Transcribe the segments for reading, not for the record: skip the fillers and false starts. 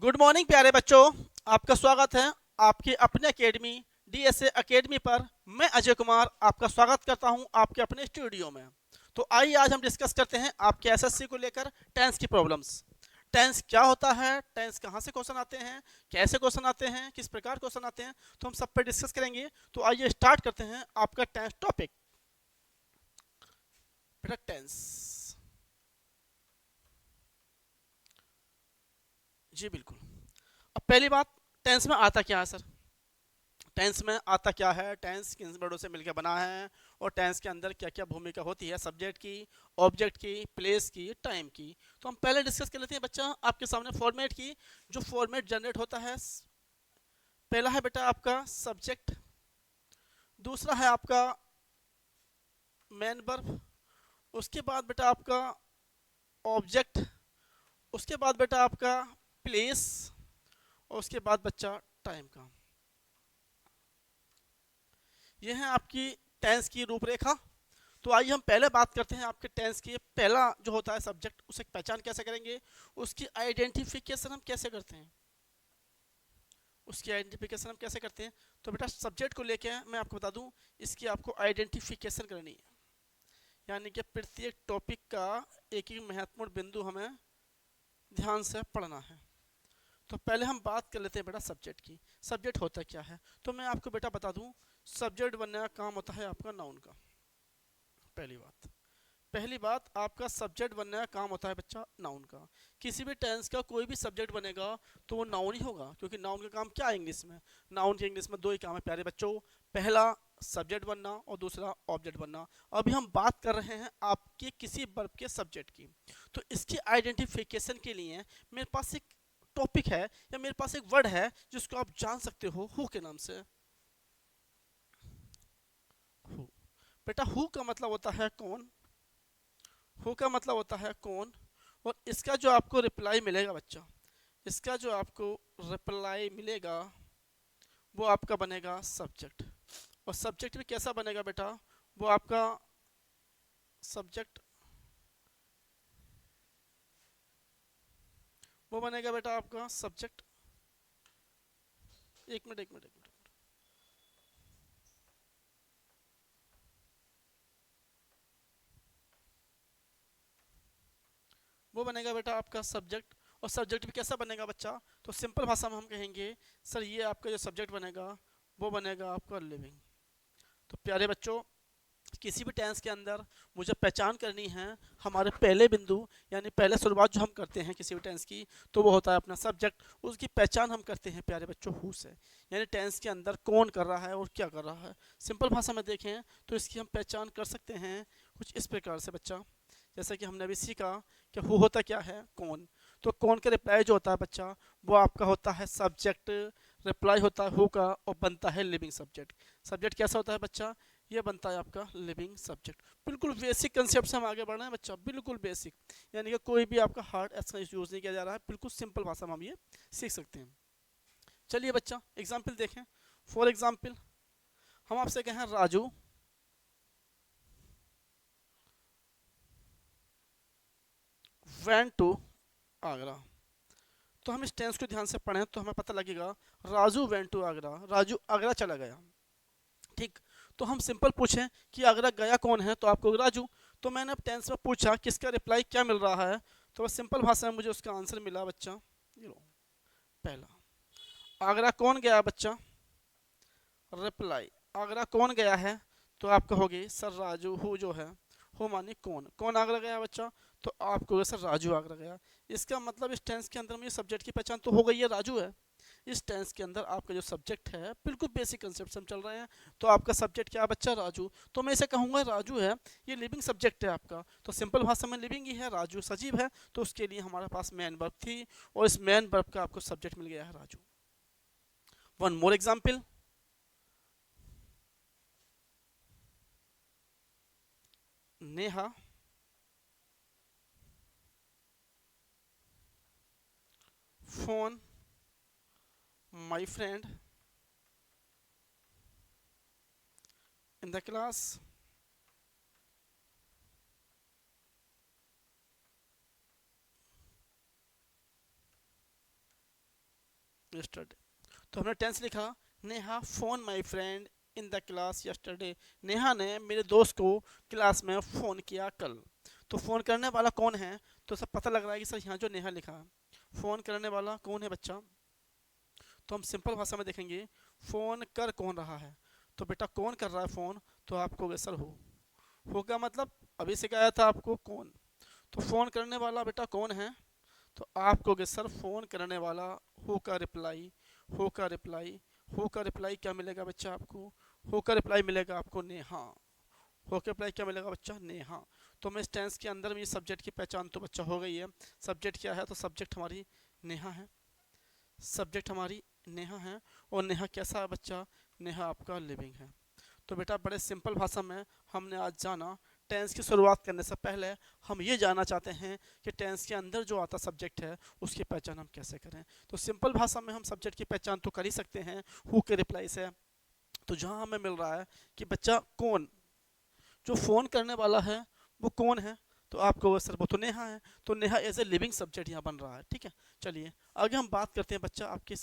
Good morning प्यारे बच्चों। आपका स्वागत है आपके अपने एकेडमी डीएसए एकेडमी पर। मैं अजय कुमार आपका स्वागत करता हूं आपके अपने स्टूडियो में। तो आइए आज हम डिस्कस करते हैं आपके एसएससी को लेकर टेंस की प्रॉब्लम्स। टेंस क्या होता है, टेंस कहाँ से क्वेश्चन आते हैं, कैसे क्वेश्चन आते हैं, किस प्रकार क्वेश्चन आते हैं, तो हम सब पे डिस्कस करेंगे। तो आइए स्टार्ट करते हैं आपका टेंस टॉपिक। बेटा टेंस, जी बिल्कुल। अब पहली बात, टेंस में आता क्या है सर? टेंस में आता क्या है, टेंस किन वर्डों से मिलकर बना है, और टेंस के अंदर क्या क्या भूमिका होती है, सब्जेक्ट की, ऑब्जेक्ट की, प्लेस की, टाइम की। तो हम पहले डिस्कस कर लेते हैं बच्चा आपके सामने फॉर्मेट की। जो फॉर्मेट जनरेट होता है, पहला है बेटा आपका सब्जेक्ट, दूसरा है आपका मेन वर्ब, उसके बाद बेटा आपका ऑब्जेक्ट, उसके बाद बेटा आपका प्लेस, और उसके बाद बच्चा टाइम का। यह है आपकी टेंस की रूपरेखा। तो आइए हम पहले बात करते हैं आपके टेंस की। पहला जो होता है सब्जेक्ट, उसे पहचान कैसे करेंगे, उसकी आइडेंटिफिकेशन हम कैसे करते हैं, उसकी आइडेंटिफिकेशन हम कैसे करते हैं। तो बेटा सब्जेक्ट को लेके मैं आपको बता दूं, इसकी आपको आइडेंटिफिकेशन करनी है। यानी कि प्रत्येक टॉपिक का एक एक महत्वपूर्ण बिंदु हमें ध्यान से पढ़ना है। तो पहले हम बात कर लेते हैं बेटा सब्जेक्ट की। सब्जेक्ट होता क्या है, तो मैं आपको बेटा बता दूं, सब्जेक्ट बनने का काम होता है आपका नाउन का। पहली बात आपका सब्जेक्ट बनने का काम होता है बच्चा नाउन का। किसी भी टेंस का कोई भी सब्जेक्ट बनेगा तो वो नाउन ही होगा, क्योंकि नाउन का काम क्या है इंग्लिश में? नाउन के इंग्लिश में दो ही काम है प्यारे बच्चों, पहला सब्जेक्ट बनना और दूसरा ऑब्जेक्ट बनना। अभी हम बात कर रहे हैं आपके किसी वर्ब के सब्जेक्ट की। तो इसकी आइडेंटिफिकेशन के लिए मेरे पास एक टॉपिक है, या मेरे पास एक वर्ड है जिसको आप जान सकते हो हु के नाम से। हु, बेटा हु का मतलब होता है कौन, हु का मतलब होता है कौन। और इसका जो आपको रिप्लाई मिलेगा बच्चा, इसका जो आपको रिप्लाई मिलेगा वो आपका बनेगा सब्जेक्ट। और सब्जेक्ट भी कैसा बनेगा बेटा, वो आपका सब्जेक्ट, वो बनेगा बेटा आपका सब्जेक्ट। एक मिनट, वो बनेगा बेटा आपका सब्जेक्ट। और सब्जेक्ट भी कैसा बनेगा बच्चा, तो सिंपल भाषा में हम कहेंगे सर ये आपका जो सब्जेक्ट बनेगा वो बनेगा आपका लिविंग। तो प्यारे बच्चों, किसी भी टेंस के अंदर मुझे पहचान करनी है हमारे पहले बिंदु, यानी पहले शुरुआत जो हम करते हैं किसी भी टेंस की, तो वो होता है अपना सब्जेक्ट। उसकी पहचान हम करते हैं प्यारे बच्चों हु से, यानी टेंस के अंदर कौन कर रहा है और क्या कर रहा है। सिंपल भाषा में देखें तो इसकी हम पहचान कर सकते हैं कुछ इस प्रकार से बच्चा। जैसा कि हमने अभी सीखा कि हु होता क्या है, कौन। तो कौन का रिप्लाई जो होता है बच्चा, वो आपका होता है सब्जेक्ट। रिप्लाई होता है हु का और बनता है लिविंग सब्जेक्ट। सब्जेक्ट कैसा होता है बच्चा, ये बनता है आपका लिविंग सब्जेक्ट। बिल्कुल बेसिक कंसेप्ट से हम आगे बढ़ रहे हैं बच्चा, बिल्कुल बेसिक। यानी कि कोई भी आपका हार्ड एक्सरसाइज यूज नहीं किया जा रहा है, बिल्कुल सिंपल भाषा में हम ये सीख सकते हैं। चलिए बच्चा एग्जाम्पल देखें। फॉर एग्जाम्पल हम आपसे कहें राजू वेंट टू आगरा। तो हम इस टेंस को ध्यान से पढ़ें तो हमें पता लगेगा राजू वेंट टू आगरा, राजू आगरा चला गया। ठीक, तो हम सिंपल पूछें कि आगरा गया कौन है, तो आपको राजू। तो मैंने अब टेंस में पूछा किसका रिप्लाई क्या मिल रहा है, तो बस सिंपल भाषा में मुझे उसका आंसर मिला बच्चा, ये लो पहला। आगरा कौन गया बच्चा, रिप्लाई आगरा कौन गया है, तो आप कहोगे सर राजू हु जो है, हु मानी कौन, कौन आगरा गया बच्चा, तो आप कहोगे सर राजू आगरा गया। इसका मतलब इस टेंस के अंदर में सब्जेक्ट की पहचान तो हो गई है, राजू है। इस टेंस के अंदर आपका जो सब्जेक्ट है, बिल्कुल बेसिक कंसेप्ट हम चल रहे हैं। तो आपका सब्जेक्ट क्या बच्चा, राजू। तो मैं इसे कहूंगा राजू है, ये लिविंग सब्जेक्ट है आपका। तो सिंपल भाषा में लिविंग ही है, राजू सजीव है। तो उसके लिए हमारे पास मैन वर्ब थी, और इस मैन वर्ब का आपको सब्जेक्ट मिल गया है Raju. One more example, Neha phone my friend in the class yesterday. तो हमने टेंस लिखा, Neha phone my friend in the class yesterday. Neha ने मेरे दोस्त को क्लास में फ़ोन किया कल। तो फ़ोन करने वाला कौन है? तो सब पता लग रहा है कि सर यहाँ जो नेहा लिखा है फ़ोन करने वाला कौन है बच्चा? तो हम सिंपल भाषा में देखेंगे फ़ोन कर कौन रहा है। तो बेटा कौन कर रहा है फ़ोन? तो आप कहोगे सर हो का मतलब अभी सिखाया था आपको कौन। तो फ़ोन करने वाला बेटा कौन है? तो आप कहोगे सर फ़ोन करने वाला हो का रिप्लाई। हो का रिप्लाई, हो का रिप्लाई क्या मिलेगा बच्चा आपको? हो का रिप्लाई मिलेगा आपको नेहा। हो का रिप्लाई क्या मिलेगा बच्चा? नेहा। तो मैं इस टेंस के अंदर में सब्जेक्ट की पहचान तो बच्चा हो गई है। सब्जेक्ट क्या है? तो सब्जेक्ट हमारी नेहा है। सब्जेक्ट हमारी नेहा है। और नेहा कैसा है बच्चा? नेहा आपका लिविंग है। तो बेटा बड़े सिंपल भाषा में हमने आज जाना। टेंस की शुरुआत करने से पहले हम ये जानना चाहते हैं कि टेंस के अंदर जो आता सब्जेक्ट है उसकी पहचान हम कैसे करें। तो सिंपल भाषा में हम सब्जेक्ट की पहचान तो कर ही सकते हैं हु के रिप्लाई से। तो जहाँ हमें मिल रहा है कि बच्चा कौन, जो फ़ोन करने वाला है वो कौन है? तो आपको सर वो तो नेहा है। तो Neha as a living subject यहाँ बन रहा है। ठीक है, चलिए आगे हम बात करते हैं बच्चा आपके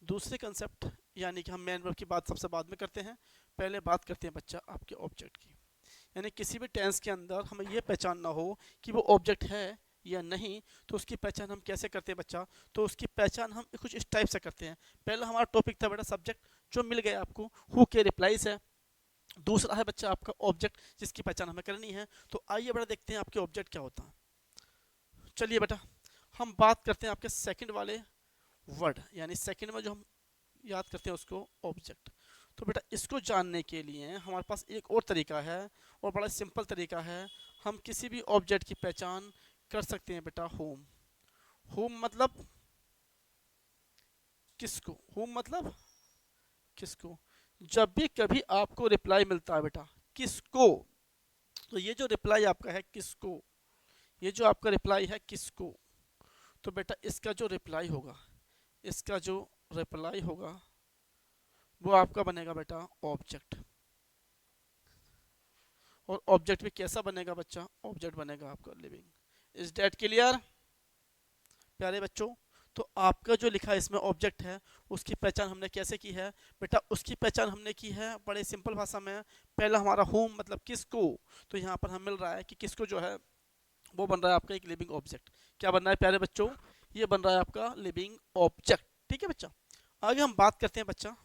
दूसरे कंसेप्ट, यानी कि हम मेन वर्ब की बात सबसे बाद में करते हैं। पहले बात करते हैं बच्चा आपके ऑब्जेक्ट की। यानी किसी भी टेंस के अंदर हमें यह पहचानना हो कि वो ऑब्जेक्ट है या नहीं, तो उसकी पहचान हम कैसे करते हैं बच्चा? तो उसकी पहचान हम कुछ इस टाइप से करते हैं। पहला हमारा टॉपिक था बेटा सब्जेक्ट, जो मिल गया आपको, हु के रिप्लाईज है। दूसरा है बच्चा आपका ऑब्जेक्ट जिसकी पहचान हमें करनी है। तो आइए बेटा देखते हैं आपके ऑब्जेक्ट क्या होता है। चलिए बेटा हम बात करते हैं आपके सेकंड वाले वर्ड, यानी सेकंड में जो हम याद करते हैं उसको ऑब्जेक्ट। तो बेटा इसको जानने के लिए हमारे पास एक और तरीका है, और बड़ा सिंपल तरीका है। हम किसी भी ऑब्जेक्ट की पहचान कर सकते हैं बेटा होम। होम मतलब किसको? होम मतलब किसको? जब भी कभी आपको रिप्लाई मिलता है बेटा किसको, तो ये जो रिप्लाई आपका है किसको, ये जो आपका रिप्लाई है किसको, तो बेटा इसका जो रिप्लाई होगा, इसका जो रिप्लाई होगा वो आपका बनेगा बेटा ऑब्जेक्ट। और ऑब्जेक्ट भी कैसा बनेगा बच्चा? ऑब्जेक्ट बनेगा आपका लिविंग। इज डेट क्लियर प्यारे बच्चों? तो आपका जो लिखा है इसमें ऑब्जेक्ट है, उसकी पहचान हमने कैसे की है बेटा? उसकी पहचान हमने की है बड़े सिंपल भाषा में। पहला हमारा होम मतलब किसको, तो यहाँ पर हमें मिल रहा है कि किसको जो है वो बन रहा है आपका एक लिविंग ऑब्जेक्ट। क्या बन रहा है प्यारे बच्चों? ये बन रहा है आपका लिविंग ऑब्जेक्ट। ठीक है बच्चा, आगे हम बात करते हैं बच्चा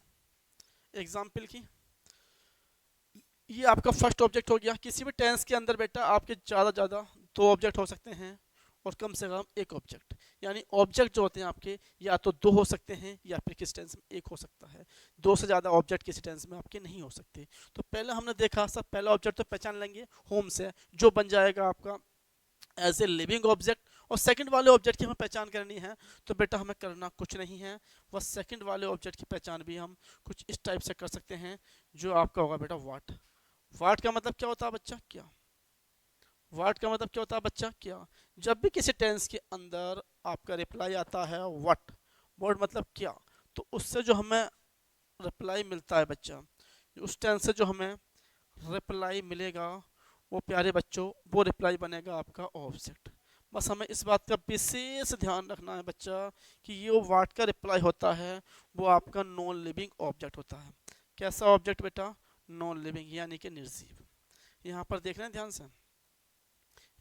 एग्जाम्पल की। ये आपका फर्स्ट ऑब्जेक्ट हो गया। किसी भी टेंस के अंदर बेटा आपके ज़्यादा ज़्यादा दो ऑब्जेक्ट हो सकते हैं और कम से कम एक ऑब्जेक्ट। यानी ऑब्जेक्ट जो होते हैं आपके या तो दो हो सकते हैं या फिर किसी टेंस में एक हो सकता है। दो से ज़्यादा ऑब्जेक्ट किसी टेंस में आपके नहीं हो सकते। तो पहले हमने देखा सब, पहला ऑब्जेक्ट तो पहचान लेंगे होम से, जो बन जाएगा आपका एज ए लिविंग ऑब्जेक्ट। और सेकंड वाले ऑब्जेक्ट की हमें पहचान करनी है, तो बेटा हमें करना कुछ नहीं है, बस सेकंड वाले ऑब्जेक्ट की पहचान भी हम कुछ इस टाइप से कर सकते हैं, जो आपका होगा बेटा व्हाट। व्हाट का मतलब क्या होता है बच्चा? क्या। व्हाट का मतलब क्या होता है बच्चा? क्या। जब भी किसी टेंस के अंदर आपका रिप्लाई आता है व्हाट, व्हाट मतलब क्या, तो उससे जो हमें रिप्लाई मिलता है बच्चा, उस टेंस से जो हमें रिप्लाई मिलेगा वो प्यारे बच्चों वो रिप्लाई बनेगा आपका ऑब्जेक्ट। बस हमें इस बात का विशेष ध्यान रखना है बच्चा कि ये व्हाट का रिप्लाई होता है वो आपका नॉन लिविंग ऑब्जेक्ट होता है। कैसा ऑब्जेक्ट बेटा? नॉन लिविंग यानी कि निर्जीव। यहाँ पर देख रहे हैं ध्यान से,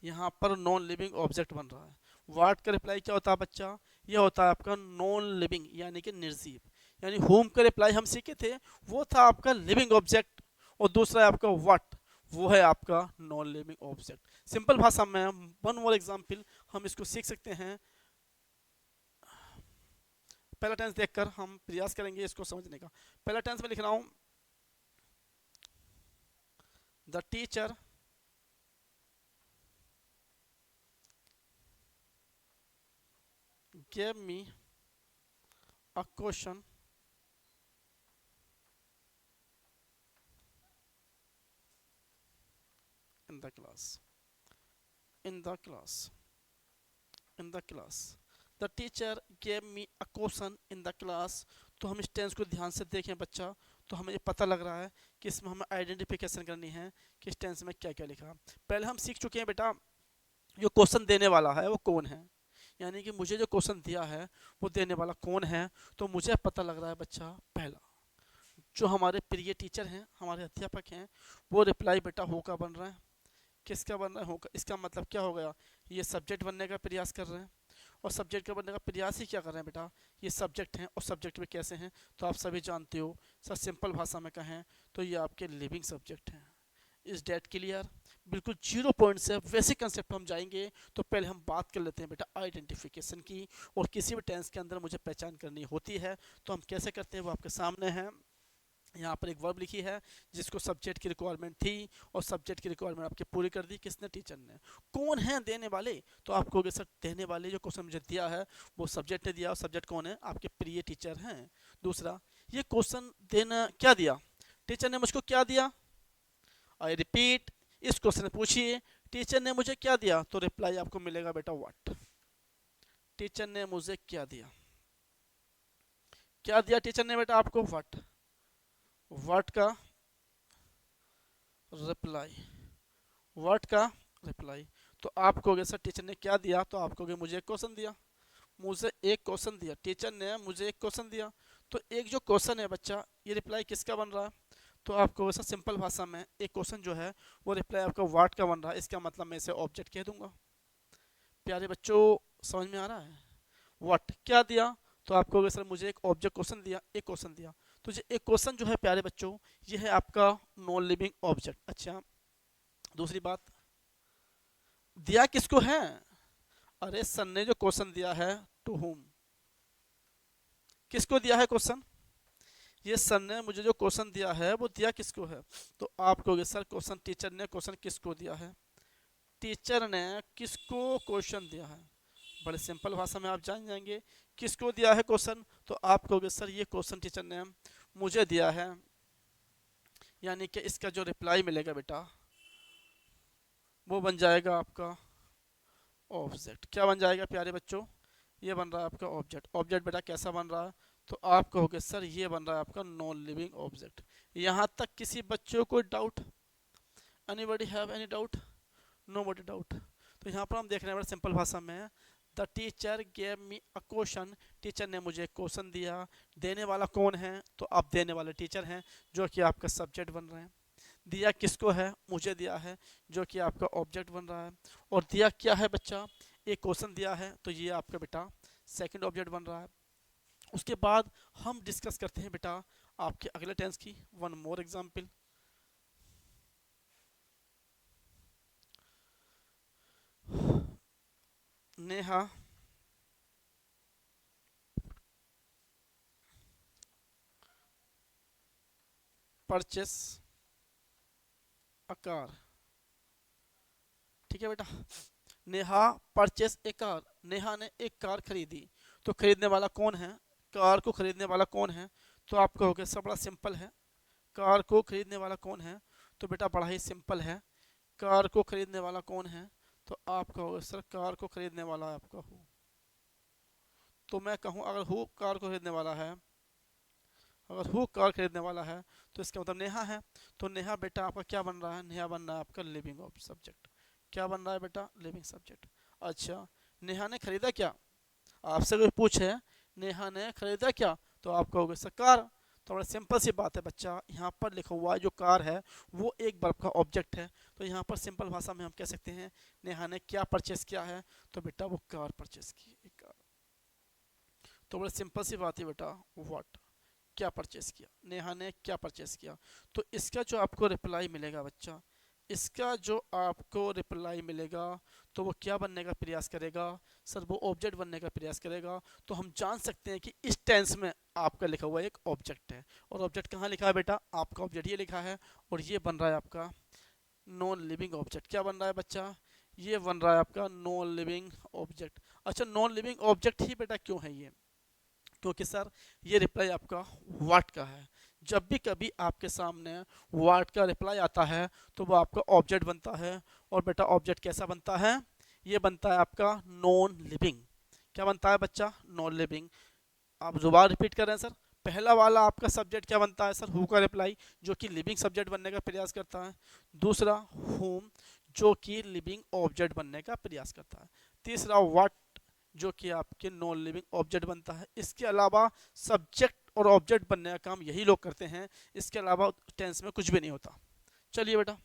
यहाँ पर नॉन लिविंग ऑब्जेक्ट बन रहा है। व्हाट का रिप्लाई क्या होता है बच्चा? यह होता है आपका नॉन लिविंग यानी कि निर्जीव। यानी होम का रिप्लाई हम सीखे थे वो था आपका लिविंग ऑब्जेक्ट, और दूसरा है आपका व्हाट, वो है आपका नॉन लिविंग ऑब्जेक्ट। सिंपल भाषा में वन मोर एग्जांपल हम इसको सीख सकते हैं। पहला टेंस देखकर हम प्रयास करेंगे इसको समझने का। पहला टेंस में लिख रहा हूं the teacher gave me a question in the class in the class in the class the teacher gave me a question in the class। तो हम इस टेंस को ध्यान से देखें बच्चा, तो हमें ये पता लग रहा है कि इसमें हमें आइडेंटिफिकेशन करनी है कि इस टेंस में क्या क्या लिखा। पहले हम सीख चुके हैं बेटा जो क्वेश्चन देने वाला है वो कौन है, यानी कि मुझे जो क्वेश्चन दिया है वो देने वाला कौन है, तो मुझे पता लग रहा है बच्चा पहला, जो हमारे प्रिय टीचर हैं, हमारे अध्यापक हैं, वो रिप्लाई बेटा हो का बन रहा है। किसका बन रहा है? होगा। इसका मतलब क्या हो गया, ये सब्जेक्ट बनने का प्रयास कर रहे हैं, और सब्जेक्ट का बनने का प्रयास ही क्या कर रहे हैं बेटा, ये सब्जेक्ट हैं, और सब्जेक्ट में कैसे हैं तो आप सभी जानते हो। सर सिंपल भाषा में कहें तो ये आपके लिविंग सब्जेक्ट हैं। Is that clear? बिल्कुल 0 पॉइंट से बेसिक कंसेप्ट हम जाएंगे। तो पहले हम बात कर लेते हैं बेटा आइडेंटिफिकेशन की, और किसी भी टेंस के अंदर मुझे पहचान करनी होती है तो हम कैसे करते हैं वो आपके सामने है। यहाँ पर एक वर्ब लिखी है जिसको सब्जेक्ट की रिक्वायरमेंट थी, और सब्जेक्ट की रिक्वायरमेंट आपकी पूरी कर दी किसने? टीचर ने। कौन है देने वाले? तो आप कहोगे सर देने वाले जो क्वेश्चन मुझे दिया है वो सब्जेक्ट ने दिया, और सब्जेक्ट कौन है? आपके प्रिय टीचर हैं। दूसरा, ये क्वेश्चन देना क्या दिया? टीचर ने मुझको क्या दिया? आई रिपीट, इस क्वेश्चन पूछिए टीचर ने मुझे क्या दिया, तो रिप्लाई आपको मिलेगा बेटा व्हाट। टीचर ने मुझे क्या दिया? क्या दिया टीचर ने बेटा आपको? व्हाट। व्हाट का रिप्लाई, व्हाट का रिप्लाई। तो आप कहोगे सर टीचर ने क्या दिया, तो आप कहोगे मुझे एक क्वेश्चन दिया। मुझे एक क्वेश्चन दिया, टीचर ने मुझे एक क्वेश्चन दिया। तो एक जो क्वेश्चन है बच्चा, ये रिप्लाई किसका बन रहा है? तो आपको वैसा सिंपल भाषा में एक क्वेश्चन जो है वो रिप्लाई आपका व्हाट का बन रहा है। इसका मतलब मैं इसे ऑब्जेक्ट कह दूंगा। प्यारे बच्चों समझ में आ रहा है? व्हाट क्या दिया, तो आपको कहोगे सर मुझे एक ऑब्जेक्ट क्वेश्चन दिया, एक क्वेश्चन दिया। तो ये एक क्वेश्चन जो है प्यारे बच्चों, ये है आपका नॉन लिविंग ऑब्जेक्ट। अच्छा, दूसरी बात, दिया किसको है? अरे सर ने जो क्वेश्चन दिया है, टू हुम, किसको दिया है क्वेश्चन? ये सर ने मुझे जो क्वेश्चन दिया है वो दिया किसको है? तो आप कहोगे सर क्वेश्चन टीचर ने क्वेश्चन किसको दिया है? टीचर ने किसको क्वेश्चन दिया है? बड़े सिंपल भाषा में आप जान जाएंगे किसको दिया है क्वेश्चन। तो आप कहोगे सर ये क्वेश्चन टीचर ने मुझे दिया है, यानी कि इसका जो रिप्लाई मिलेगा बेटा वो बन जाएगा आपका ऑब्जेक्ट। क्या बन जाएगा प्यारे बच्चों? ये बन रहा है आपका ऑब्जेक्ट। ऑब्जेक्ट बेटा कैसा बन रहा है? तो आप कहोगे सर ये बन रहा है आपका नॉन लिविंग ऑब्जेक्ट। यहाँ तक किसी बच्चों को doubt? Anybody have any doubt? Nobody doubt. तो यहाँ पर हम देख रहे हैं बड़ा सिंपल भाषा में, the teacher gave me a question, teacher ने मुझे क्वेश्चन दिया। देने वाला कौन है? तो आप देने वाले टीचर हैं जो कि आपका सब्जेक्ट बन रहे हैं। दिया किसको है? मुझे दिया है, जो कि आपका ऑब्जेक्ट बन रहा है। और दिया क्या है बच्चा? एक क्वेश्चन दिया है, तो ये आपका बेटा सेकंड ऑब्जेक्ट बन रहा है। उसके बाद हम डिस्कस करते हैं बेटा आपके अगले टेंस की। One more example, Neha purchase a car. ठीक है बेटा, नेहा परचेस ए कार, नेहा ने एक कार खरीदी। तो खरीदने वाला कौन है? कार को खरीदने वाला कौन है? तो आप कहोगे सब बड़ा सिंपल है, कार को खरीदने वाला कौन है? तो बेटा बड़ा ही सिंपल है, कार को खरीदने वाला कौन है? तो आप कहोगे सर कार को खरीदने वाला है आपका हु। तो मैं कहूँ अगर हु कार को खरीदने वाला है, अगर हु कार खरीदने वाला है तो इसका मतलब नेहा है। तो नेहा बेटा आपका क्या बन रहा है? नेहा बन रहा है आपका लिविंग सब्जेक्ट। क्या बन रहा है बेटा? Living subject. अच्छा, नेहा ने खरीदा क्या? आपसे कोई पूछे नेहा ने खरीदा क्या, तो आप कहोगे सर कार। तो बड़ा सिंपल सी बात है बच्चा, यहाँ पर लिखा हुआ है जो कार है वो एक वर्ब का ऑब्जेक्ट है। तो यहाँ पर सिंपल भाषा में हम कह सकते हैं नेहा ने क्या परचेस किया है, तो बेटा वो कार परचेस की, एक कार। तो बड़ा सिंपल सी बात है बेटा, व्हाट, क्या परचेस किया, नेहा ने क्या परचेस किया। तो इसका जो आपको रिप्लाई मिलेगा बच्चा, इसका जो आपको रिप्लाई मिलेगा तो वो क्या बनने का प्रयास करेगा? सर वो ऑब्जेक्ट बनने का प्रयास करेगा। तो हम जान सकते हैं कि इस टेंस में आपका लिखा हुआ एक ऑब्जेक्ट है, और ऑब्जेक्ट कहाँ लिखा है बेटा? आपका ऑब्जेक्ट ये लिखा है, और ये बन रहा है आपका नॉन लिविंग ऑब्जेक्ट। क्या बन रहा है बच्चा? ये बन रहा है आपका नॉन लिविंग ऑब्जेक्ट। अच्छा, नॉन लिविंग ऑब्जेक्ट ही बेटा क्यों है ये? क्योंकि सर ये रिप्लाई आपका व्हाट का है। जब भी कभी आपके सामने व्हाट का रिप्लाई आता है तो वो आपका ऑब्जेक्ट बनता है। और बेटा ऑब्जेक्ट कैसा बनता है? ये बनता है आपका नॉन लिविंग। क्या बनता है बच्चा? Non living. आप दोबारा रिपीट कर रहे हैं सर, पहला वाला आपका सब्जेक्ट क्या बनता है? सर हु का रिप्लाई, जो कि लिविंग सब्जेक्ट बनने का प्रयास करता है। दूसरा होम, जो कि लिविंग ऑब्जेक्ट बनने का प्रयास करता है। तीसरा व्हाट, जो कि आपके नॉन लिविंग ऑब्जेक्ट बनता है। इसके अलावा सब्जेक्ट और ऑब्जेक्ट बनने का काम यही लोग करते हैं, इसके अलावा टेंस में कुछ भी नहीं होता। चलिए बेटा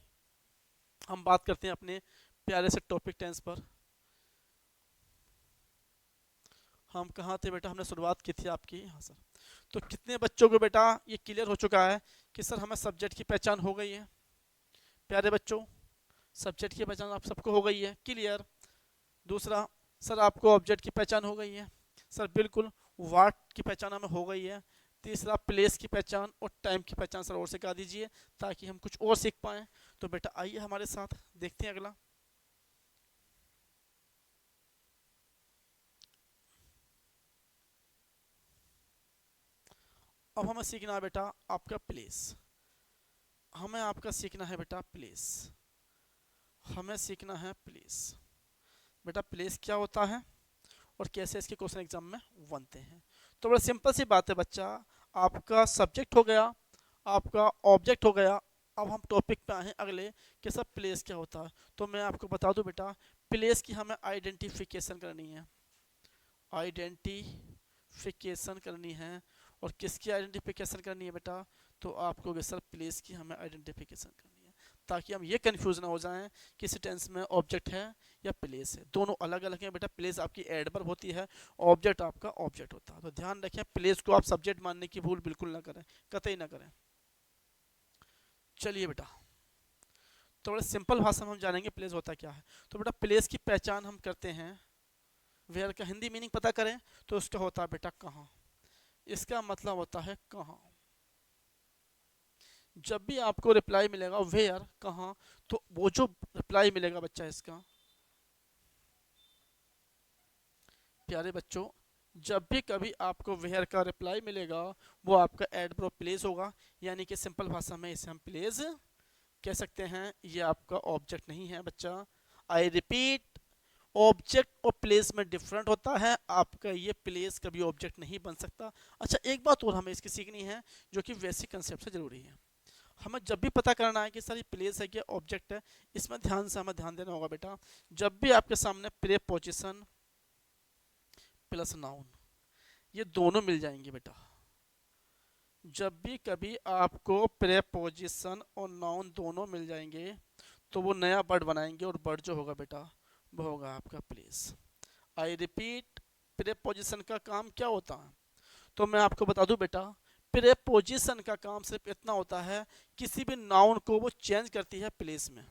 हम बात करते हैं अपने प्यारे से टॉपिक टेंस पर। हम कहाँ थे बेटा, हमने शुरुआत की थी आपकी यहाँ सर। तो कितने बच्चों को बेटा ये क्लियर हो चुका है कि सर हमें सब्जेक्ट की पहचान हो गई है? प्यारे बच्चों सब्जेक्ट की पहचान आप सबको हो गई है, क्लियर। दूसरा सर आपको ऑब्जेक्ट की पहचान हो गई है, सर बिल्कुल। वाट की पहचान हमें हो गई है। तीसरा प्लेस की पहचान और टाइम की पहचान सर और सिखा दीजिए ताकि हम कुछ और सीख पाएँ। तो बेटा आइए हमारे साथ देखते हैं अगला। अब हमें सीखना है बेटा आपका प्लेस। हमें आपका सीखना है बेटा प्लेस। हमें सीखना है प्लेस। बेटा प्लेस क्या होता है और कैसे इसके क्वेश्चन एग्जाम में बनते हैं। तो बड़ा सिंपल सी बात है बच्चा, आपका सब्जेक्ट हो गया, आपका ऑब्जेक्ट हो गया। अब हम टॉपिक पे आए अगले कि सब प्लेस क्या होता है। तो मैं आपको बता दूं बेटा, प्लेस की हमें आइडेंटिफिकेशन करनी है। आइडेंटिफिकेशन करनी है। और किसकी आइडेंटिफिकेशन करनी है बेटा, तो आपको सर प्लेस की हमें आइडेंटिफिकेशन करनी है, ताकि हम ये कंफ्यूज ना हो जाएं किस टेंस में ऑब्जेक्ट है या प्लेस है। दोनों अलग अलग हैं बेटा। प्लेस आपकी एडवर्ब होती है, ऑब्जेक्ट आपका ऑब्जेक्ट होता है। तो ध्यान रखें, प्लेस को आप सब्जेक्ट मानने की भूल बिल्कुल ना करें, कतई ना करें। चलिए बेटा तो बड़े सिंपल भाषा में हम जानेंगे प्लेस होता क्या है। तो बेटा प्लेस की पहचान हम करते हैं, वेयर का हिंदी मीनिंग पता करें तो उसका होता है बेटा कहाँ। इसका मतलब होता है कहाँ। जब भी आपको रिप्लाई मिलेगा वेयर कहाँ, तो वो जो रिप्लाई मिलेगा बच्चा इसका, प्यारे बच्चों जब भी कभी आपको वेयर का रिप्लाई मिलेगा वो आपका एडवर्ब प्लेस होगा। यानी कि सिंपल भाषा में इसे हम प्लेस कह सकते हैं। ये आपका ऑब्जेक्ट नहीं है बच्चा। आई रिपीट, ऑब्जेक्ट और प्लेस में डिफरेंट होता है। आपका ये प्लेस कभी ऑब्जेक्ट नहीं बन सकता। अच्छा एक बात और हमें इसकी सीखनी है जो कि बेसिक कंसेप्ट से जरूरी है। हमें जब भी पता करना है कि सर ये प्लेस है कि ऑब्जेक्ट है, इसमें ध्यान से हमें ध्यान देना होगा बेटा। जब भी आपके सामने प्रीपोजिशन प्लस नाउन ये दोनों मिल जाएंगे बेटा, जब भी कभी आपको प्रीपोजिशन और नाउन दोनों मिल जाएंगे तो वो नया वर्ड बनाएंगे और वर्ड जो होगा बेटा वो होगा आपका प्लेस। आई रिपीट, प्रीपोजिशन का काम क्या होता है, तो मैं आपको बता दूं बेटा, प्रीपोजिशन का काम सिर्फ इतना होता है किसी भी नाउन को वो चेंज करती है प्लेस में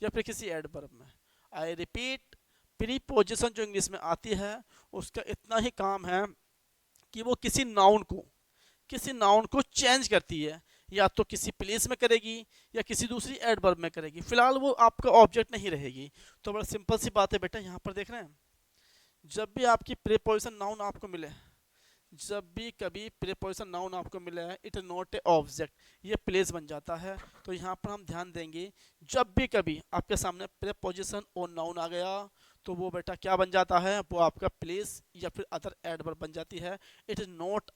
या फिर किसी एडवर्ब में। आई रिपीट, प्रीपोजिशन जो इंग्लिश में आती है उसका इतना ही काम है कि वो किसी नाउन को चेंज करती है, या तो किसी प्लेस में करेगी या किसी दूसरी एडवर्ब में करेगी। फिलहाल वो आपका ऑब्जेक्ट नहीं रहेगी। तो बड़ा सिंपल सी बात है बेटा, यहाँ पर देख रहे हैं जब भी आपकी प्रीपोजिशन नाउन आपको मिले, जब भी कभी प्रीपोजिशन नाउन आपको मिला है इट नॉट ए ऑब्जेक्ट, ये प्लेस बन जाता है। तो यहाँ पर हम ध्यान देंगे जब भी कभी आपके सामने प्रीपोजिशन और नाउन आ गया तो वो बेटा क्या बन जाता है, वो आपका प्लेस या फिर अदर एडवर्ब बन जाती है। It is not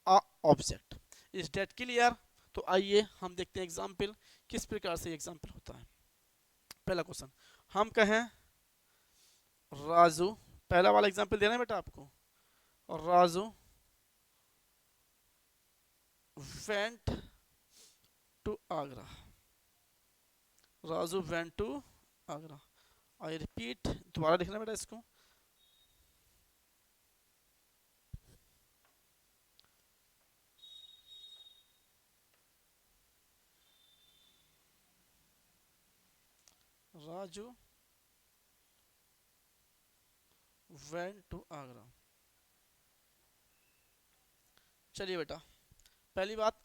a object. Is that clear? तो आइए हम देखते हैं एग्जाम्पल किस प्रकार से एग्जाम्पल होता है। पहला क्वेश्चन हम कहें राजू, पहला वाला एग्जाम्पल देना है बेटा आपको। Raju went to Agra. Raju went to Agra. I repeat, दोबारा लिखना बेटा इसको। Raju went to Agra। चलिए बेटा पहली बात,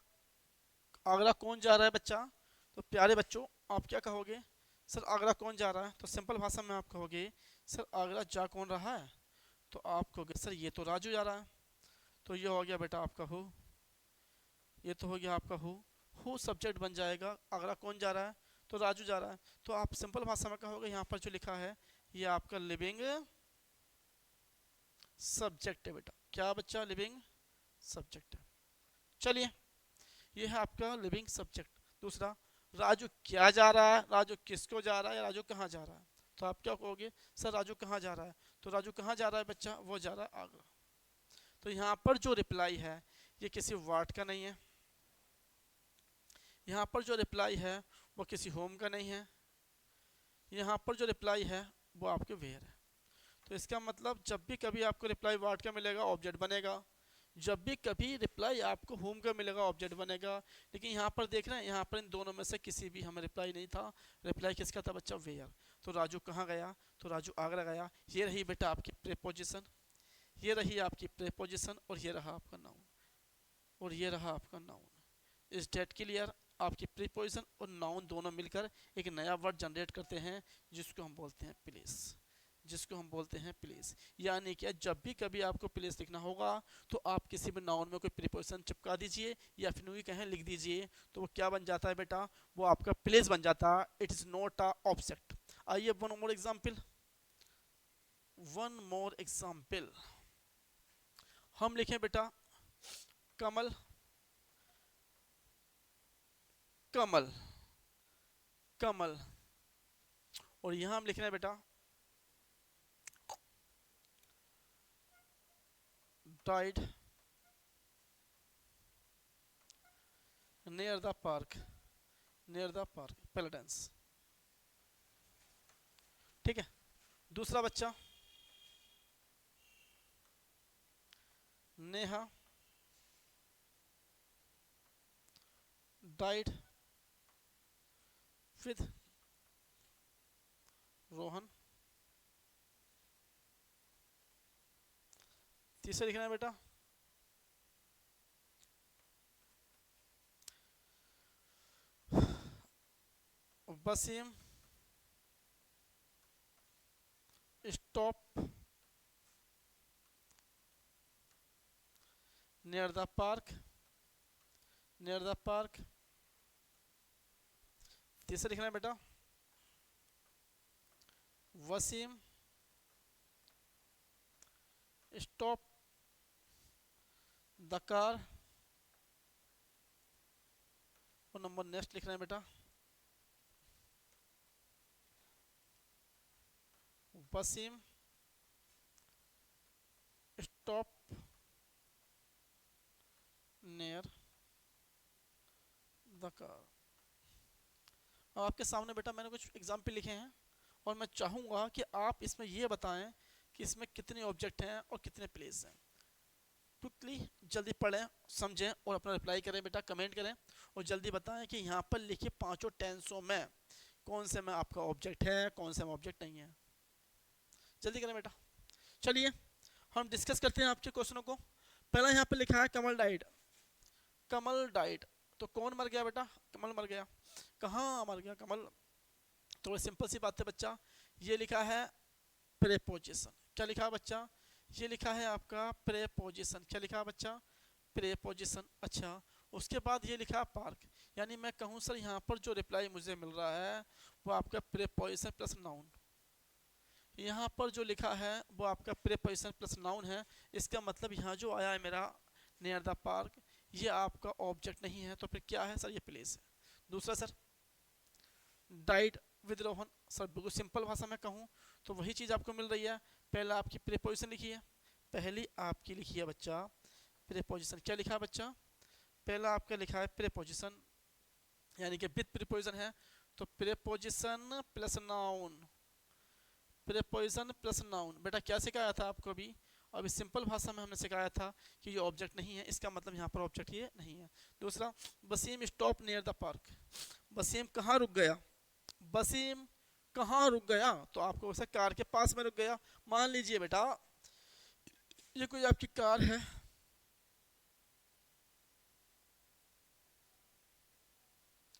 आगरा कौन जा रहा है बच्चा, तो प्यारे बच्चों आप क्या कहोगे, सर आगरा कौन जा रहा है। तो सिंपल भाषा में आप कहोगे सर आगरा जा कौन रहा है, तो आप कहोगे सर ये तो राजू जा रहा है। तो ये हो गया बेटा आपका हु, ये तो हो गया आपका हु सब्जेक्ट बन जाएगा। आगरा कौन जा रहा है, तो राजू जा रहा है। तो आप सिंपल भाषा में कहोगे यहाँ पर जो लिखा है ये आपका लिविंग सब्जेक्ट है बेटा। क्या बच्चा, लिविंग सब्जेक्ट है। चलिए ये है आपका लिविंग सब्जेक्ट। दूसरा, राजू क्या जा रहा है, राजू किसको जा रहा है, या राजू कहाँ जा रहा है। तो आप क्या कहोगे, सर राजू कहाँ जा रहा है, तो राजू कहाँ जा रहा है बच्चा, वो जा रहा है आगरा। तो यहाँ पर जो रिप्लाई है ये किसी वर्ड का नहीं है, यहाँ पर जो रिप्लाई है वो किसी होम का नहीं है, यहाँ पर जो रिप्लाई है वो आपके वेयर है। तो इसका मतलब जब भी कभी आपको रिप्लाई वर्ड का मिलेगा ऑब्जेक्ट बनेगा, जब भी कभी रिप्लाई आपको होम का मिलेगा ऑब्जेक्ट बनेगा। लेकिन यहाँ पर देख रहे हैं, यहाँ पर इन दोनों में से किसी भी हमें रिप्लाई नहीं था। रिप्लाई किसका था बच्चा, वेयर। तो राजू कहाँ गया, तो राजू आगरा गया। ये रही बेटा आपकी प्रीपोजिशन, ये रही आपकी प्रीपोजिशन, और ये रहा आपका नाउन, और ये रहा आपका नाउन। इस डेट क्लियर, आपकी प्रीपोजिशन और नाउन दोनों मिलकर एक नया वर्ड जनरेट करते हैं जिसको हम बोलते हैं प्लेस, जिसको हम बोलते हैं प्लेस। यानी कि जब भी कभी आपको प्लेस लिखना होगा तो आप किसी भी नाउन में कोई प्रीपोजिशन चिपका दीजिए या फिर यूँ कहें लिख दीजिए, तो वो क्या बन जाता है बेटा, वो आपका प्लेस बन जाता है। It is not a object. आइए one more example, one more example. हम लिखें बेटा कमल, कमल, कमल, और यहां हम लिख रहे हैं बेटा died near the park, near the park, पेलेडेंस। ठीक है। दूसरा बच्चा नेहा died with रोहन। तीसरा लिखना है बेटा Wasim stop near the park, near the park. तीसरा लिखना है बेटा वसीम स्टॉप द कार, और नंबर नेक्स्ट लिखना है बेटा Wasim stop near the car. अब आपके सामने बेटा मैंने कुछ एग्जाम्पल लिखे हैं और मैं चाहूँगा कि आप इसमें ये बताएं कि इसमें कितने ऑब्जेक्ट हैं और कितने प्लेस हैं। क्विकली जल्दी पढ़ें, समझें और अपना रिप्लाई करें बेटा, कमेंट करें और जल्दी बताएं कि यहाँ पर लिखिए पांचों टेंसों में कौन से में आपका ऑब्जेक्ट है, कौन से में ऑब्जेक्ट नहीं है। जल्दी करें बेटा। चलिए हम डिस्कस करते हैं आपके क्वेश्चनों को। पहला यहाँ पे लिखा है कमल डाइड, कमल डाइड, तो कौन मर गया बेटा, कमल मर गया। कहाँ मर गया कमल, तो सिंपल सी बात है बच्चा, ये लिखा है प्रेपोजिशन। क्या लिखा है बच्चा, ये लिखा है आपका प्रेपोजिशन। क्या लिखा है बच्चा, प्रेपोजिशन। अच्छा, उसके बाद ये लिखा है पार्क, यानी मैं कहूँ सर यहाँ पर जो रिप्लाई मुझे मिल रहा है वो आपका प्रेपोजिशन प्लस नाउन। यहाँ पर जो लिखा है वो आपका प्रेपोजिशन प्लस नाउन है। इसका मतलब यहाँ जो आया है मेरा नियर द पार्क, ये आपका ऑब्जेक्ट नहीं है, तो फिर क्या है सर, ये प्लेस है। दूसरा sir died with Rohan, sir बिल्कुल सिंपल भाषा में कहूँ तो वही चीज़ आपको मिल रही है। पहला आपकी प्रीपोजिशन लिखी है, पहली आपकी लिखी है बच्चा प्रीपोजिशन। क्या लिखा है बच्चा, पहला आपका लिखा है प्रीपोजिशन, यानी कि विद प्रीपोजिशन है, तो preposition plus noun, preposition plus noun. बेटा क्या सिखाया था आपको अभी सिंपल भाषा में हमने सिखाया था कि ये ऑब्जेक्ट नहीं है, इसका मतलब यहाँ पर ऑब्जेक्ट ये नहीं है। दूसरा Wasim stop near the park, Wasim कहाँ रुक गया, वसीम कहाँ रुक गया, तो आपको वैसे कार के पास में रुक गया। मान लीजिए बेटा ये कोई आपकी कार है,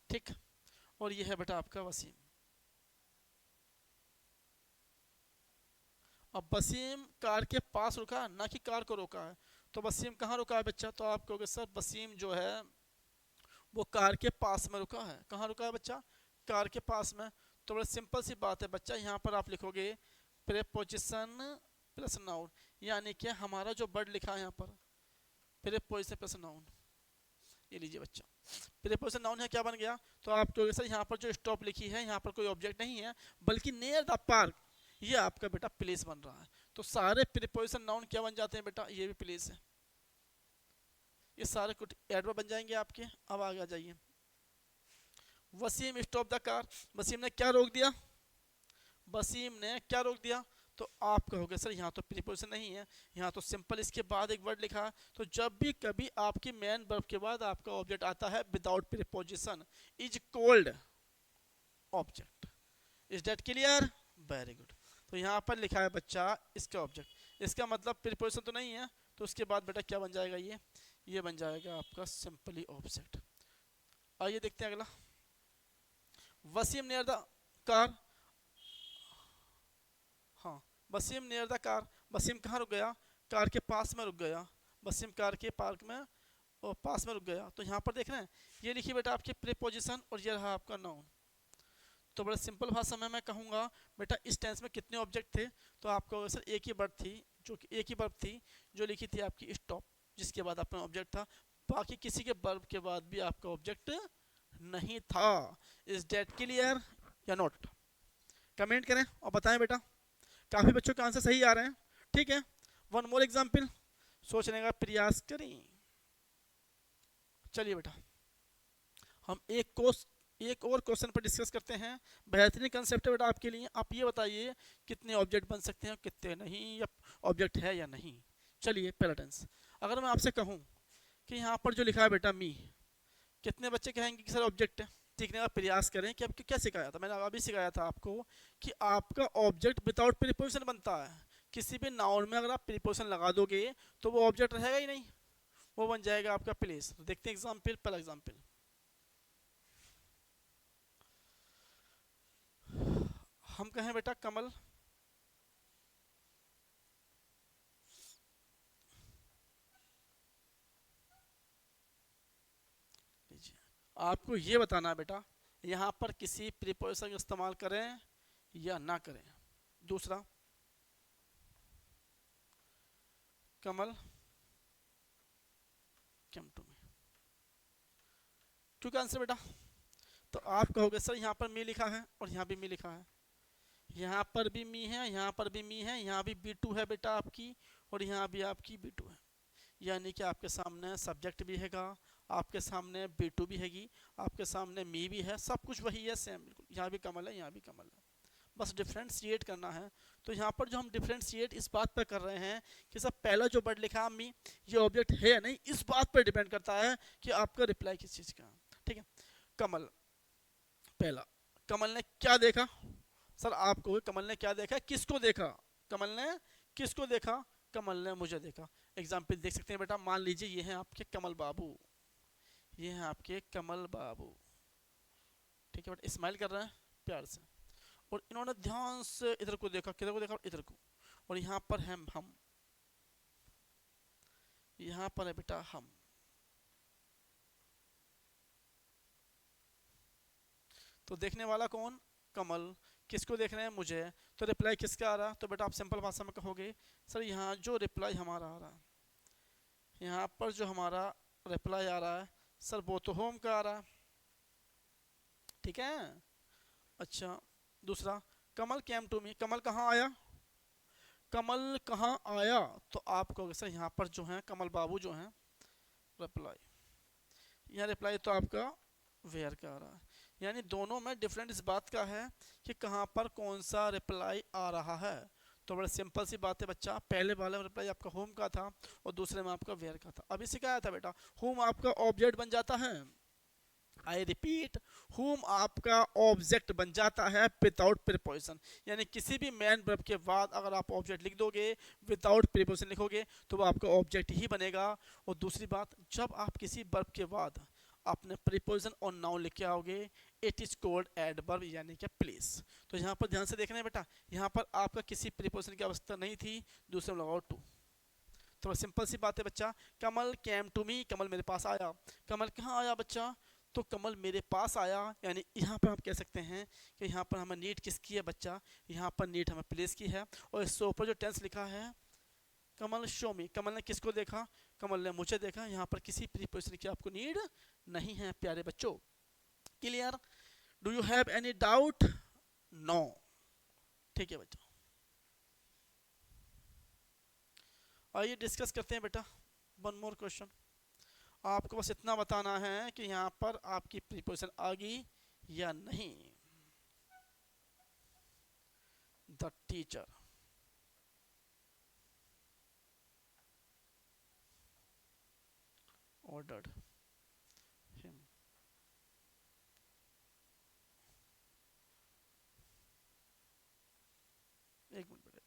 ठीक, और ये है बेटा आपका वसीम। अब वसीम कार के पास रुका, ना कि कार को रोका है, तो वसीम कहाँ रुका है बच्चा, तो आप कहोगे सर वसीम जो है वो कार के पास में रुका है। कहाँ रुका है बच्चा, कार के पास में। तो बड़ा सिंपल सी बात है बच्चा, यहाँ पर आप लिखोगे प्रीपोजिशन प्लस नाउन, यानी कि हमारा जो वर्ड लिखा है यहाँ पर प्रीपोजिशन प्लस नाउन, ये लीजिए बच्चा प्रीपोजिशन नाउन है, क्या बन गया, तो आप कहोगे सर यहाँ पर जो स्टॉप लिखी है यहाँ पर कोई ऑब्जेक्ट नहीं है बल्कि नियर द पार्क, ये आपका बेटा प्लेस बन रहा है। तो सारे प्रीपोजिशन नाउन क्या बन जाते हैं बेटा, ये भी प्लेस है, ये सारे कुछ एडवर्ब बन जाएंगे आपके। अब आगे आ जाइए, Wasim stop the car, Wasim ने क्या रोक दिया, वसीम ने क्या रोक दिया। तो आप कहोगे सर यहाँ तो प्रीपोजिशन नहीं है, यहाँ तो सिंपल इसके बाद एक वर्ड लिखा है। तो जब भी कभी आपकी मेन वर्ब के बाद आपका ऑब्जेक्ट आता है without preposition, is called object. Is that clear, very good. तो यहाँ पर लिखा है बच्चा इसका ऑब्जेक्ट, इसका मतलब प्रीपोजिशन तो नहीं है, तो उसके बाद बेटा क्या बन जाएगा, ये बन जाएगा आपका सिंपली ऑब्जेक्ट। आइए देखते हैं अगला, वसीम नियर द कार, हाँ Wasim near the car, Wasim कहाँ रुक गया, कार के पास में रुक गया, वसीम कार के पार्क में और पास में रुक गया। तो यहाँ पर देख रहे हैं, ये लिखिए बेटा आपकी प्रीपोजिशन और ये रहा आपका नाउन। तो बड़ा सिंपल भाषा में मैं कहूँगा बेटा इस टेंस में कितने ऑब्जेक्ट थे, तो आपको सर एक ही वर्ब थी, जो कि एक ही वर्ब थी जो लिखी थी आपकी स्टॉप, जिसके बाद अपना ऑब्जेक्ट था, बाकी किसी के वर्ब के बाद भी आपका ऑब्जेक्ट नहीं था। इज डेट क्लियर या नॉट, कमेंट करें और बताएं बेटा। काफ़ी बच्चों के आंसर सही आ रहे हैं, ठीक है। वन मोर एग्जाम्पल, सोचने का प्रयास करें। चलिए बेटा हम एक और क्वेश्चन पर डिस्कस करते हैं, बेहतरीन कंसेप्ट है बेटा आपके लिए। आप ये बताइए कितने ऑब्जेक्ट बन सकते हैं, कितने नहीं, या ऑब्जेक्ट है या नहीं। चलिए पहला टेंस, अगर मैं आपसे कहूँ कि यहाँ पर जो लिखा है बेटा मी, कितने बच्चे कहेंगे कि सर ऑब्जेक्ट है। सीखने का प्रयास करें कि आपको क्या सिखाया था, मैंने अभी सिखाया था आपको कि आपका ऑब्जेक्ट विदाउट प्रीपोजिशन बनता है। किसी भी नाउन में अगर आप प्रीपोजिशन लगा दोगे तो वो ऑब्जेक्ट रहेगा ही नहीं, वो बन जाएगा आपका प्लेस। तो देखते हैं एग्जाम्पल, पहला एग्जाम्पल, हम कहें बेटा कमल, आपको ये बताना है बेटा यहाँ पर किसी प्रीपोजिशन का इस्तेमाल करें या ना करें। दूसरा, कमल कम टू मी, ठीक आंसर बेटा। तो आप कहोगे सर यहाँ पर मी लिखा है और यहाँ भी मी लिखा है, यहाँ पर भी मी है, यहाँ पर भी मी है, यहाँ भी B2 है बेटा आपकी, और यहाँ भी आपकी B2 है, यानी कि आपके सामने सब्जेक्ट भी हैगा, आपके सामने B2 भी हैगी, आपके सामने मी भी है, सब कुछ वही है सेम बिल्कुल। यहाँ भी कमल है, यहाँ भी कमल है, बस डिफ्रेंशिएट करना है। तो यहाँ पर जो हम डिफ्रेंशिएट इस बात पर कर रहे हैं कि सब पहला जो वर्ड लिखा मी, ये ऑब्जेक्ट है या नहीं, इस बात पर डिपेंड करता है कि आपका रिप्लाई किस चीज़ का है, ठीक है। कमल, पहला, कमल ने क्या देखा, सर आपको कमल ने क्या देखा, किसको देखा, कमल ने किसको देखा, कमल ने मुझे देखा। एग्जाम्पल देख सकते हैं बेटा, मान लीजिए ये हैं आपके कमल बाबू, ये हैं आपके कमल बाबू, ठीक है बेटा, स्माइल कर रहे हैं प्यार से, और इन्होंने ध्यान से इधर को देखा, किधर को देखा, इधर को, और यहाँ पर है हम, यहाँ पर है बेटा हम। तो देखने वाला कौन, कमल, किसको देख रहे हैं, मुझे। तो रिप्लाई किसका आ रहा, तो बेटा आप सिंपल भाषा में कहोगे सर यहाँ जो रिप्लाई हमारा आ रहा है, यहाँ पर जो हमारा रिप्लाई आ रहा है सर वो तो होम का आ रहा है, ठीक है। अच्छा दूसरा, कमल केम टू मी, कमल कहाँ आया, कमल कहाँ आया, तो आप कहोगे सर यहाँ पर जो है कमल बाबू जो हैं रिप्लाई, यहाँ रिप्लाई तो आपका वेयर का आ रहा है, यानी दोनों में डिफरेंट इस बात का है कि कहाँ पर कौन सा रिप्लाई आ रहा है। तो बड़ा सिंपल सी बात है बच्चा, पहले वाला रिप्लाई आपका होम का था और दूसरे में आपका वेयर का था। अभी सिखाया था बेटा, होम आपका ऑब्जेक्ट बन जाता है, आई रिपीट, होम आपका ऑब्जेक्ट बन जाता है विदाउट प्रीपोजिशन, यानी किसी भी मैन वर्ब के बाद अगर आप ऑब्जेक्ट लिख दोगे विदाउट प्रीपोजिशन लिखोगे तो वो आपका ऑब्जेक्ट ही बनेगा। और दूसरी बात, जब आप किसी वर्ब के बाद अपने प्रीपोजिशन और नाउन लिख के आओगे इट इज कॉल्ड एडवर्ब यानी कि प्लेस। तो यहाँ पर ध्यान से देखना है बेटा, यहाँ पर आपका किसी प्रीपोजिशन की आवश्यकता नहीं थी, दूसरे में लगाओ टू। तो सिंपल सी बात है बच्चा, कमल केम टू मी, कमल मेरे पास आया, कमल कहाँ आया बच्चा, तो कमल मेरे पास आया, यानी यहाँ पर हम कह सकते हैं कि यहाँ पर हमें नीड किसकी है बच्चा, यहाँ पर नीड हमें प्लेस की है। और इससे ऊपर जो टेंस लिखा है कमल शो मी, कमल ने किसको देखा, कमल ने मुझे देखा, यहाँ पर किसी प्रीपोजिशन की आपको नीड नहीं है प्यारे बच्चों। Clear, do you have any doubt, no, ठीक है बच्चों। आइए डिस्कस करते हैं बेटा वन मोर क्वेश्चन। आपको बस इतना बताना है कि यहाँ पर आपकी प्रीपोजिशन आ गई या नहीं। द टीचर ordered him एक मिनट बेटा,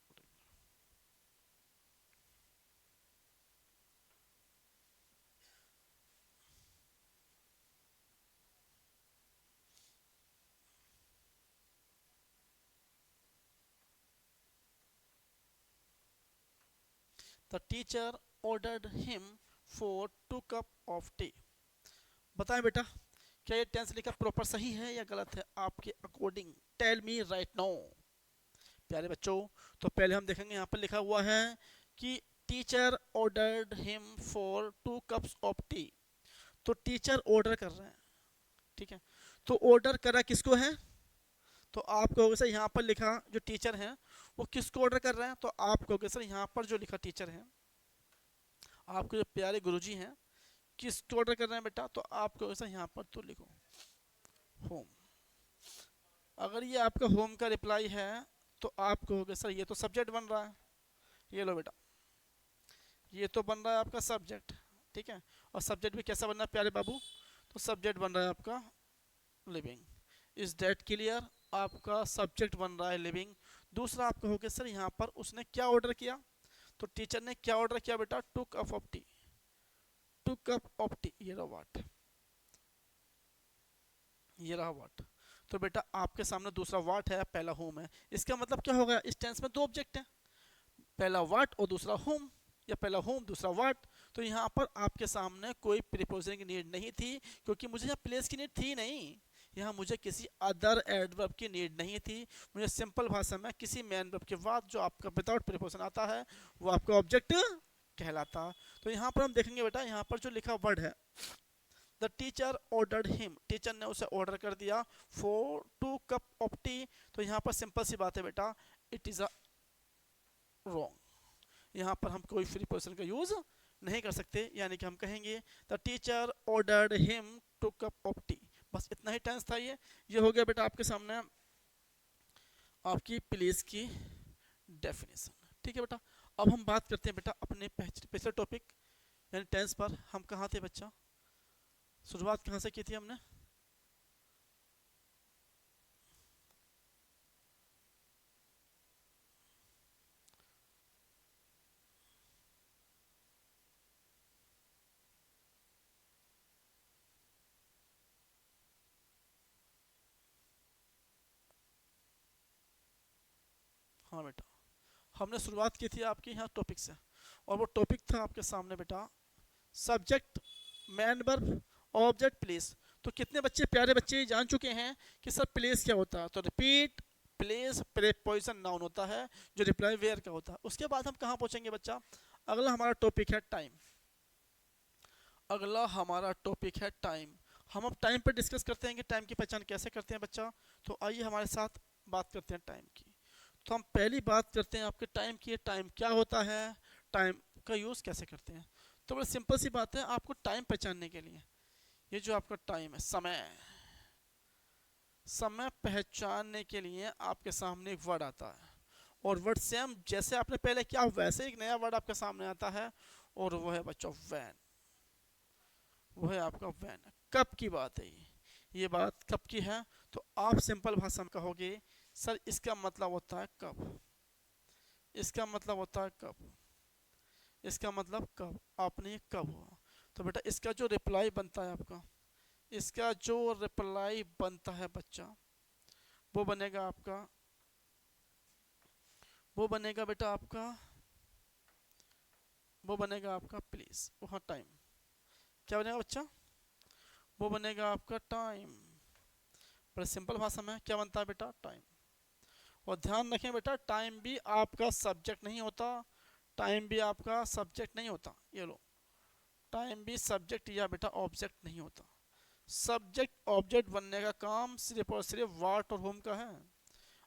the teacher ordered him for 2 cup of tea। बताएं बेटा क्या ये टेंस लिखा प्रॉपर सही है या गलत है आपके according? Tell me right now. प्यारे बच्चों, तो पहले हम देखेंगे यहाँ पर लिखा हुआ है कि teacher ordered him for 2 cups of T. तो टीचर ऑर्डर कर रहे हैं, ठीक है। तो ऑर्डर करा किसको है? तो आप कहोगे सर यहाँ पर लिखा जो टीचर है वो किसको ऑर्डर कर रहे हैं? तो आप कहोगे सर यहाँ पर जो लिखा टीचर है, आपके जो प्यारे गुरुजी हैं, किसको ऑर्डर कर रहे हैं बेटा? तो आप कहोगे सर यहाँ पर तो लिखो होम। अगर ये आपका होम का रिप्लाई है तो आप कहोगे सर ये तो सब्जेक्ट बन रहा है। ये लो बेटा, ये तो बन रहा है आपका सब्जेक्ट, ठीक है। और सब्जेक्ट भी कैसा बन रहा है प्यारे बाबू? तो सब्जेक्ट बन रहा है आपका लिविंग। Is that clear? आपका सब्जेक्ट बन रहा है लिविंग। दूसरा आप कहोगे सर यहाँ पर उसने क्या ऑर्डर किया? तो टीचर ने क्या ऑर्डर किया बेटा? 2 cup of T. 2 cup of T, ये रहा वाट, ये रहा वाट। तो बेटा आपके सामने दूसरा वाट है, पहला होम है। इसका मतलब क्या होगा? इस टेंस में 2 ऑब्जेक्ट हैं, पहला वाट और दूसरा होम, या पहला होम दूसरा वाट। तो यहाँ पर आपके सामने कोई प्रीपोजिशन की नीड नहीं थी, क्योंकि मुझे यहाँ प्लेस की नीड थी नहीं। यहाँ मुझे किसी अदर एडवर्ब की नीड नहीं थी। मुझे सिंपल भाषा में किसी मेन वर्ब के बाद जो आपका विदाउट प्रीपोजिशन आता है वो आपका ऑब्जेक्ट कहलाता। तो यहाँ पर हम देखेंगे बेटा, यहाँ पर जो लिखा वर्ड है the teacher ordered him, teacher ने उसे ऑर्डर कर दिया फॉर 2 cup ऑफ टी। तो यहाँ पर सिंपल सी बात है बेटा, इट इज अ रॉन्ग। यहाँ पर हम कोई फ्री पोजिशन का यूज नहीं कर सकते, यानी कि हम कहेंगे the teacher ordered him 2 cup of T. बस इतना ही टेंस था। ये हो गया बेटा आपके सामने आपकी प्लेस की डेफिनेशन, ठीक है बेटा। अब हम बात करते हैं बेटा अपने पिछले टॉपिक यानी टेंस पर। हम कहाँ थे बच्चा? शुरुआत कहाँ से की थी हमने? हाँ बेटा, हमने शुरुआत की थी आपके यहाँ टॉपिक से, और वो टॉपिक था आपके सामने बेटा subject, man verb, object, place. तो कितने बच्चे, प्यारे बच्चे, जान चुके हैं कि सर प्लेस क्या होता है? तो रिपीट, प्लेस प्रीपोजिशन नाउन होता है जो रिप्लाई वेयर का होता है। उसके बाद हम कहाँ पहुंचेंगे बच्चा? अगला हमारा टॉपिक है टाइम। अगला हमारा टॉपिक है टाइम। हम अब टाइम पर डिस्कस करते हैं कि टाइम की पहचान कैसे करते हैं बच्चा। तो आइए हमारे साथ बात करते हैं टाइम की। तो हम पहली बात करते हैं आपके टाइम की। टाइम क्या होता है, टाइम का यूज़ कैसे करते हैं। तो बड़ा सिंपल सी बात है, आपको टाइम पहचानने के लिए ये जो आपका टाइम है, समय, समय पहचानने के लिए आपके सामने एक वर्ड आता है, और वर्ड सेम जैसे आपने पहले किया वैसे एक नया वर्ड आपके सामने आता है, और वो है बच्चों वैन। वो है आपका वैन। कब की बात है ये बात कब की है? तो आप सिंपल भाषा में कहोगे सर इसका मतलब होता है कब, इसका मतलब होता है कब, इसका मतलब कब, आपने कब हुआ। तो बेटा इसका जो रिप्लाई बनता है आपका, इसका जो रिप्लाई बनता है बच्चा, वो बनेगा आपका, वो बनेगा बेटा आपका, वो बनेगा आपका प्लीज, वहाँ टाइम। क्या बनेगा बच्चा? वो बनेगा आपका टाइम। बड़े सिंपल भाषा में क्या बनता है बेटा? टाइम। और ध्यान रखें बेटा, टाइम भी आपका सब्जेक्ट नहीं होता, टाइम भी आपका सब्जेक्ट नहीं होता। ये लो, टाइम भी सब्जेक्ट या बेटा ऑब्जेक्ट नहीं होता। सब्जेक्ट ऑब्जेक्ट बनने का काम सिर्फ और सिर्फ वाट और होम का है।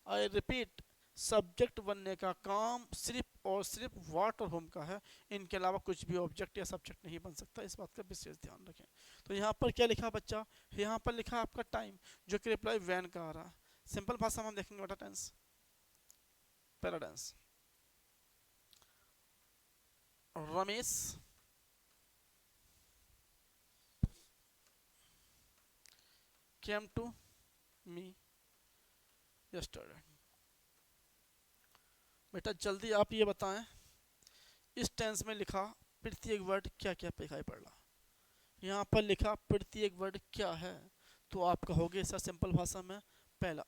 आई रिपीट, सब्जेक्ट बनने का काम सिर्फ और सिर्फ व्हाट और होम का है, इनके अलावा कुछ भी ऑब्जेक्ट या सब्जेक्ट नहीं बन सकता, इस बात का विशेष ध्यान रखें। तो यहाँ पर क्या लिखा बच्चा, यहाँ पर लिखा आपका टाइम, जो कि रिप्लाई वैन का आ रहा है। सिंपल भाषा में हम देखेंगे बेटा टेंस, पहला tense, Ramesh came to me yesterday। बेटा जल्दी आप ये बताएं, इस टेंस में लिखा प्रत्येक वर्ड क्या क्या दिखाई पड़ रहा। यहाँ पर लिखा प्रत्येक वर्ड क्या है, तो आप कहोगे सर सिंपल भाषा में, पहला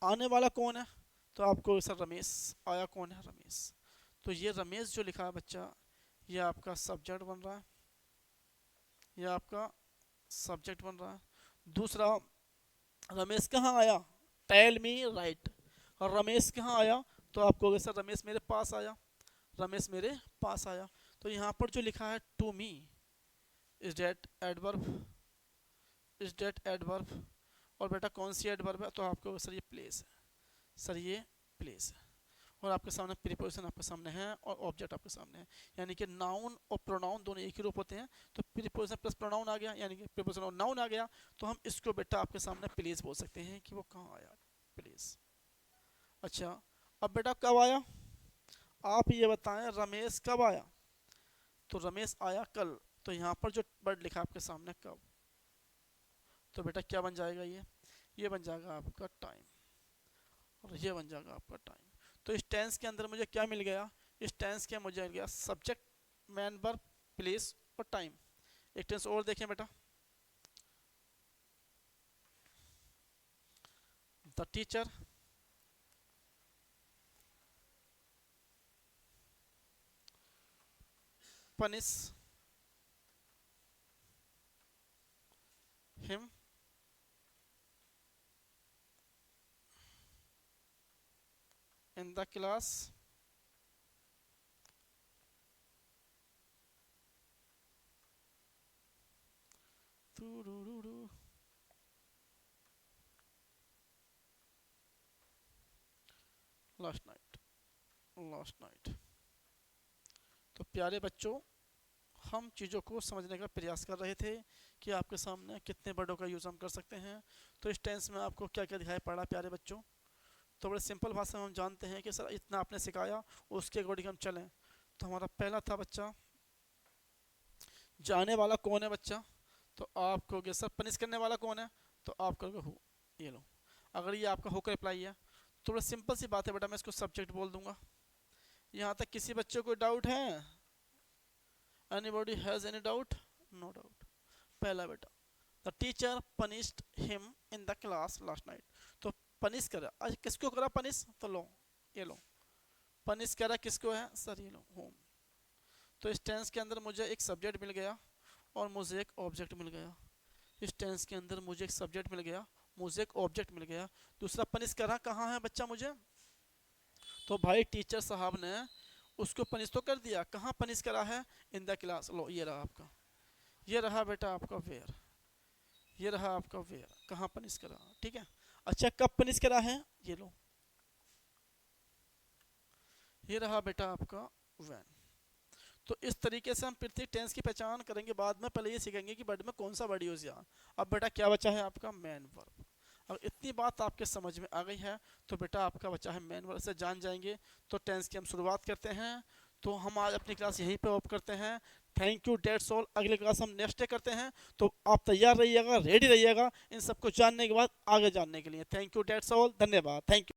आने वाला कौन है, तो आपको सर रमेश, आया कौन है, रमेश। तो ये रमेश जो लिखा है बच्चा, ये आपका सब्जेक्ट बन रहा है, ये आपका सब्जेक्ट बन रहा है। दूसरा, रमेश कहाँ आया, टेल मी राइट, और रमेश कहाँ आया, तो आप कहोगे सर रमेश मेरे पास आया, रमेश मेरे पास आया। तो यहाँ पर जो लिखा है to me, is that adverb, is that adverb, और बेटा कौन सी एडवर्ब है, तो आपको सर ये प्लेस है, सर ये प्लेस है। और आपके सामने प्रीपोजिशन आपके सामने है और ऑब्जेक्ट आपके सामने है, यानी कि नाउन और प्रोनाउन दोनों एक ही रूप होते हैं। तो प्रीपोजिशन प्लस प्रोनाउन आ गया, यानी कि प्रीपोजिशन और नाउन आ गया, तो हम इसको बेटा आपके सामने प्लेस बोल सकते हैं कि वो कहाँ आया, प्लेस। अच्छा, अब बेटा कब आया, आप ये बताएं रमेश कब आया, तो रमेश आया कल। तो यहाँ पर जो वर्ड लिखा आपके सामने कब, तो बेटा क्या बन जाएगा, ये बन जाएगा आपका टाइम, और ये बन जाएगा आपका टाइम। तो इस टेंस के अंदर मुझे क्या मिल गया, इस टेंस के मुझे मिल गया सब्जेक्ट, मैन, वर्ब, प्लेस और टाइम। एक टेंस और देखें बेटा, the teacher punish him in the class last night। तो प्यारे बच्चों, हम चीज़ों को समझने का प्रयास कर रहे थे कि आपके सामने कितने वर्डों का यूज़ हम कर सकते हैं। तो इस टेंस में आपको क्या क्या दिखाई पड़ा प्यारे बच्चों, तो बड़े सिंपल भाषा में हम जानते हैं कि सर इतना आपने सिखाया, उसके अकॉर्डिंग हम चलें। तो हमारा पहला था बच्चा, जाने वाला कौन है बच्चा, तो आप कहोगे सर पनिश करने वाला कौन है, तो आप कहोगे हु, ये लो। अगर ये आपका हु का रिप्लाई है, तो बड़ा सिंपल सी बात है बेटा, मैं इसको सब्जेक्ट बोल दूंगा। यहाँ तक किसी बच्चे को डाउट है, anybody has any doubt, no doubt. पहला बेटा, the teacher punished him in the class last night. तो पनिश करा, आज किसको करा पनिश, तो लो, ये लो, पनिश करा किसको है, सर ये लो, होम। तो इस टेंस के अंदर मुझे एक सब्जेक्ट मिल गया और मुझे एक ऑब्जेक्ट मिल गया। इस टेंस के अंदर मुझे एक सब्जेक्ट मिल गया, मुझे एक ऑब्जेक्ट मिल गया। दूसरा, पनिश करा कहाँ है बच्चा मुझे, तो भाई टीचर साहब ने उसको पनिश तो कर दिया, कहाँ पनिश करा है, इन द क्लास। लो ये रहा आपका, ये रहा बेटा आपका वेयर, ये रहा आपका वेयर, कहाँ पनिश करा, ठीक है। अच्छा, कब पनिश करा है, ये लो, ये रहा बेटा आपका वैन। तो इस तरीके से हम प्रत्येक टेंस की पहचान करेंगे, बाद में पहले ये सीखेंगे कि वर्ड में कौन सा वर्ड यूज किया। अब बेटा क्या बचा है आपका, मैन वर्ब। अब इतनी बात आपके समझ में आ गई है, तो बेटा आपका बचा है मैन वर्ब, से जान जाएंगे। तो टेंस की हम शुरुआत करते हैं। तो हम आज अपनी क्लास यहीं पे ऑफ करते हैं। Thank you, that's all. अगली क्लास हम नेक्स्ट डे करते हैं, तो आप तैयार रहिएगा, रेडी रहिएगा इन सबको जानने के बाद आगे जानने के लिए। थैंक यू, डेट्स ऑल, धन्यवाद, थैंक यू।